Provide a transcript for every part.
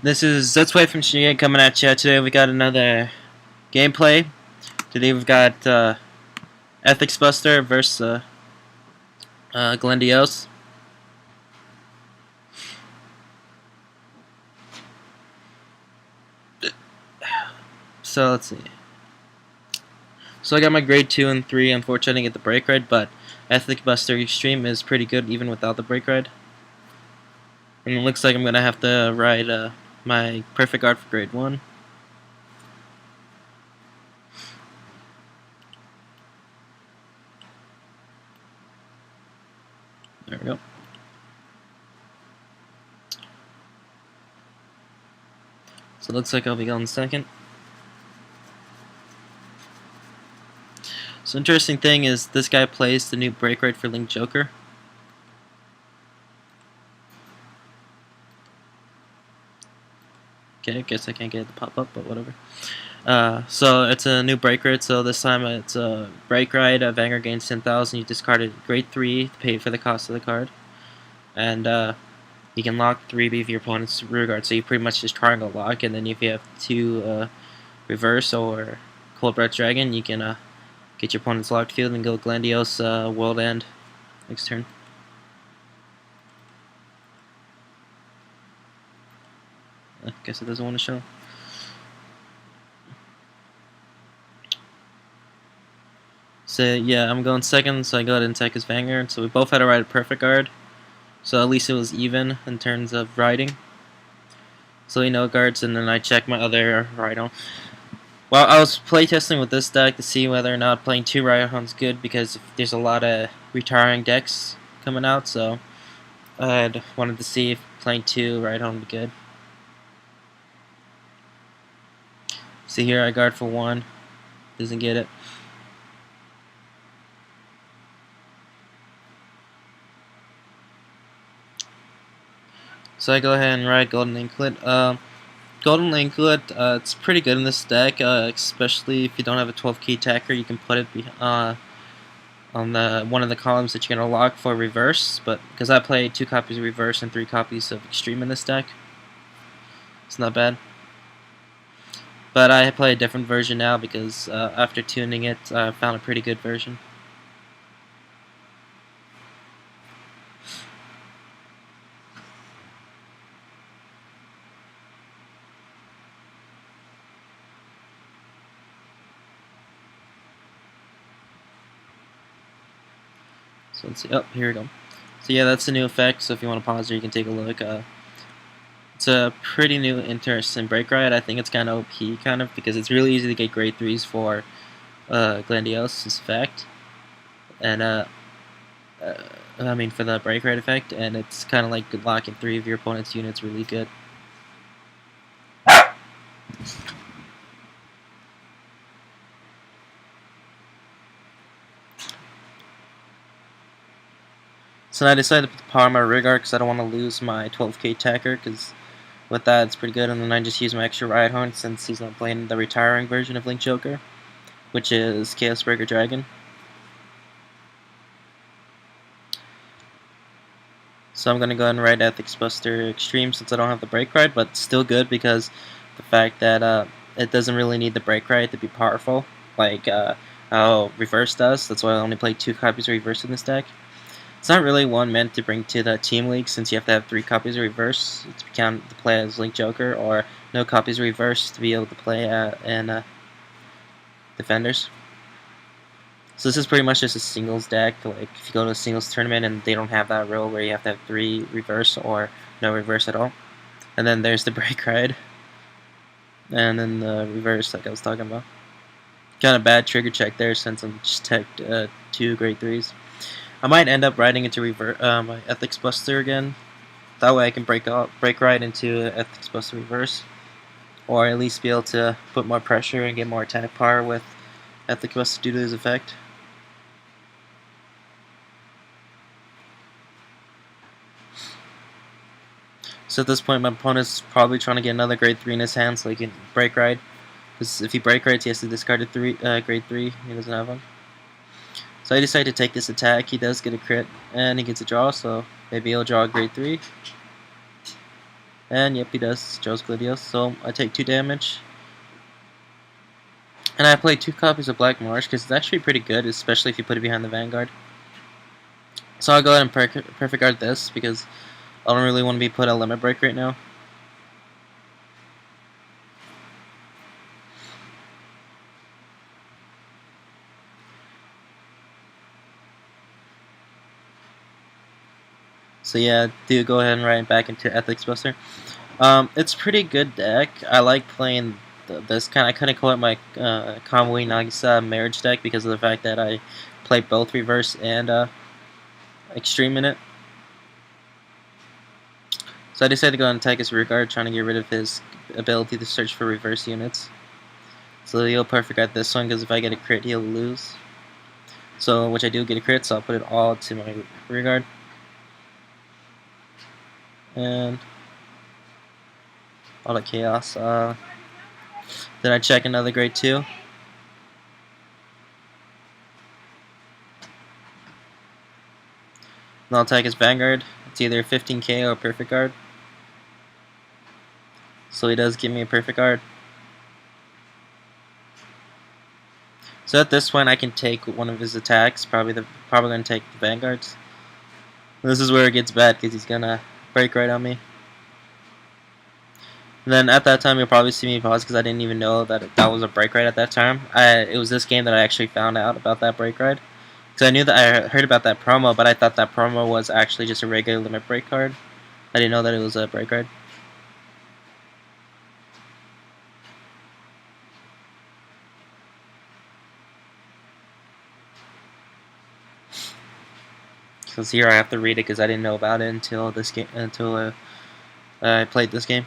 This is That's Way from ShiGig coming at you. Today we got another gameplay. Today we've got Ethics Buster versus Glendios. So let's see. So I got my grade 2 and 3. Unfortunately, I didn't get the brake ride, but Ethics Buster Extreme is pretty good even without the brake ride. And it looks like I'm gonna have to ride my perfect guard for grade 1. There we go. So it looks like I'll be going second. So interesting thing is this guy plays the new brake ride for Link Joker. Okay, I guess I can't get it to pop up, but whatever. So it's a new brake ride, so this time it's a brake ride. Vanguard gains 10,000. You discarded grade 3 to pay for the cost of the card. And you can lock 3B of your opponent's rear guard, so you pretty much just triangle lock, and then if you have 2 Reverse or Cold Breath Dragon, you can get your opponent's locked field and go Glendios World End next turn. I guess it doesn't want to show. So yeah, I'm going second, so I go ahead and attack his Vanguard. So we both had to ride a perfect guard. So at least it was even in terms of riding. So he no guards, and then I check my other Rhino. Well, I was playtesting with this deck to see whether or not playing 2 Rhydons good, because there's a lot of retiring decks coming out, so I wanted to see if playing 2 Rhydon would be good. See here, I guard for 1. Doesn't get it. So I go ahead and ride Golden Anklet. Golden Anklet, it's pretty good in this deck, especially if you don't have a 12-key attacker. You can put it on one of the columns that you're going to lock for Reverse, but because I play 2 copies of Reverse and 3 copies of Extreme in this deck, it's not bad. But I play a different version now because after tuning it, I found a pretty good version. So let's see. Oh, here we go. So yeah, that's the new effect. So if you want to pause there, you can take a look. It's a pretty new, interesting break ride. I think it's kind of OP, because it's really easy to get grade 3s for Glendios' effect, and I mean for the break ride effect, and it's kind of like locking 3 of your opponent's units really good. So I decided to put the power on my rear guard because I don't want to lose my 12k attacker, because with that it's pretty good, and then I just use my extra Riot Horn since he's not playing the retiring version of Link Joker, which is Chaos Breaker Dragon. So I'm going to go ahead and ride Ethics Buster Extreme since I don't have the brake ride, but still good because the fact that it doesn't really need the brake ride to be powerful, like how Reverse does. That's why I only play 2 copies of Reverse in this deck. It's not really one meant to bring to the Team League, since you have to have 3 copies of Reverse to play as Link Joker, or no copies of Reverse to be able to play in Defenders. So this is pretty much just a singles deck. Like if you go to a singles tournament and they don't have that rule where you have to have 3 Reverse or no Reverse at all. And then there's the brake ride. And then the Reverse, like I was talking about. Kind of bad trigger check there since I'm just teched 2 grade 3s. I might end up riding into my Ethics Buster again. That way I can break ride into Ethics Buster Reverse, or at least be able to put more pressure and get more attack power with Ethics Buster due to his effect. So at this point, my opponent's probably trying to get another grade 3 in his hand so he can break ride. Because if he break rides, he has to discard a grade 3. He doesn't have one. So I decide to take this attack. He does get a crit, and he gets a draw, so maybe he'll draw a grade 3. And yep, he does. Joe's Glendios. So I take 2 damage. And I play 2 copies of Black Marsh because it's actually pretty good, especially if you put it behind the Vanguard. So I'll go ahead and perfect guard this because I don't really want to be put on limit break right now. So yeah, do go ahead and write it back into Ethics Buster. It's pretty good deck. I like playing this kind. I kind of call it my Convoy Nagisa marriage deck because of the fact that I play both reverse and extreme in it. So I decided to go and attack his rear guard, trying to get rid of his ability to search for reverse units. So he'll perfect guard this one because if I get a crit, he'll lose. So which I do get a crit, so I'll put it all to my rear guard. And all the chaos. Then I check another grade 2. And I'll attack his Vanguard. It's either 15k or perfect guard. So he does give me a perfect guard. So at this point I can take one of his attacks, probably going to take the Vanguards. This is where it gets bad because he's gonna break right on me. And then at that time you'll probably see me pause because I didn't even know that that was a break ride at that time. It was this game that I actually found out about that break ride. Because I knew that I heard about that promo, but I thought that promo was actually just a regular limit break card. I didn't know that it was a break ride. Because here I have to read it because I didn't know about it until this game, until I played this game.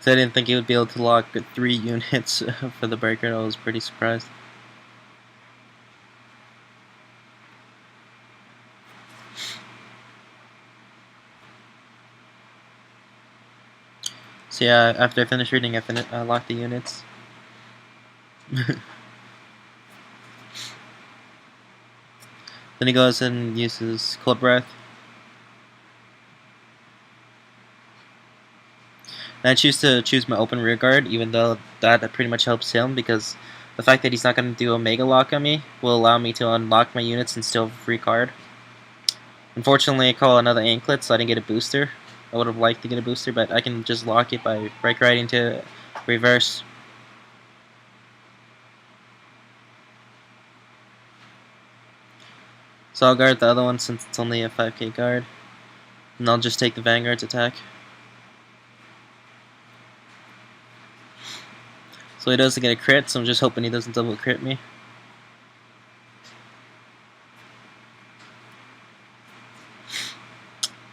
So I didn't think he would be able to lock 3 units for the breaker. I was pretty surprised. So yeah, after I finished reading, I locked the units. Then he goes and uses Cold Breath. And I choose my open rear guard, even though that pretty much helps him because the fact that he's not going to do a Mega Lock on me will allow me to unlock my units and still free card. Unfortunately, I call another Anklet, so I didn't get a booster. I would have liked to get a booster, but I can just lock it by break riding to reverse. So I'll guard the other one since it's only a 5k guard. And I'll just take the Vanguard's attack. So he doesn't get a crit, so I'm just hoping he doesn't double crit me.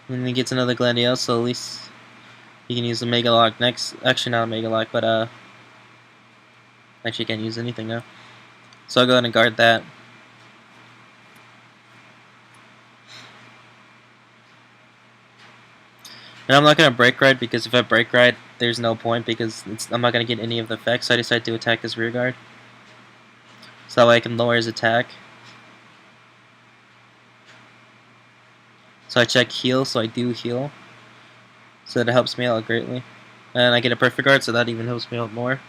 And then he gets another Glendios, so at least he can use the Mega Lock next. Actually, not a Mega Lock, but actually can't use anything now. So I'll go ahead and guard that. And I'm not going to break ride because if I break ride, there's no point because I'm not going to get any of the effects. So I decided to attack his rear guard. So that way I can lower his attack. So I check heal, so I do heal. So that helps me out greatly. And I get a perfect guard, so that even helps me out more.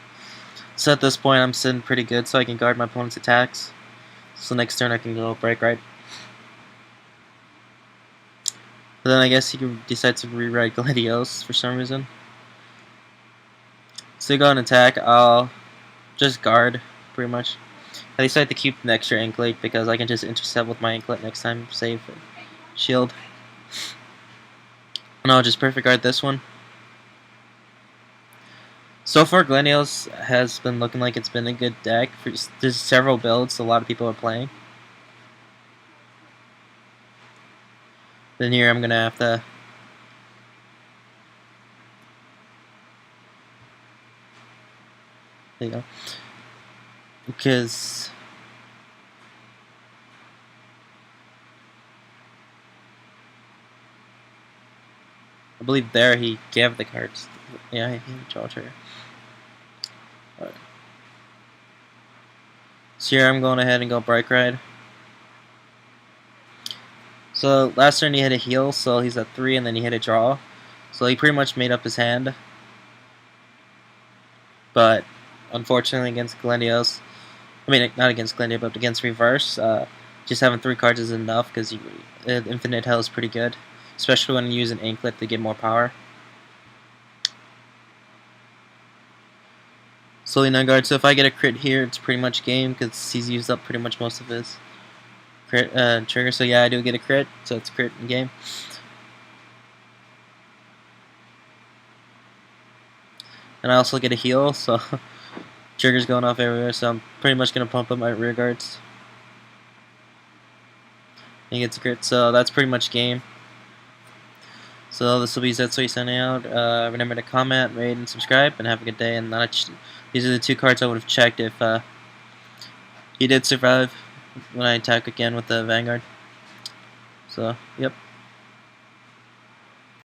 So at this point I'm sitting pretty good so I can guard my opponent's attacks. So next turn I can go break ride. But then I guess he decides to rewrite Glendios for some reason. So you go and attack, I'll just guard, pretty much. I decided to keep an extra Anklet because I can just intercept with my Anklet next time, save shield. And I'll just perfect guard this one. So far, Glendios has been looking like it's been a good deck. There's several builds a lot of people are playing. Then here I'm gonna have to there you go. Because I believe there he gave the cards. Yeah, he draw trigger. Alright. So here I'm going ahead and go Break Ride. So last turn he hit a heal, so he's at 3, and then he hit a draw. So he pretty much made up his hand. But unfortunately against Glendios, I mean not against Glendios, but against Reverse, just having 3 cards is enough because Infinite Hell is pretty good, especially when you use an Anklet to get more power. Slowly 9 guard, so if I get a crit here, it's pretty much game because he's used up pretty much most of his crit trigger. So yeah, I do get a crit, so it's crit in game. And I also get a heal, so trigger's going off everywhere, so I'm pretty much going to pump up my rear guards. And he gets a crit, so that's pretty much game. So this will be Zetsui signing out. Remember to comment, rate, and subscribe, and have a good day. And these are the 2 cards I would have checked if he did survive when I attack again with the Vanguard. So, yep.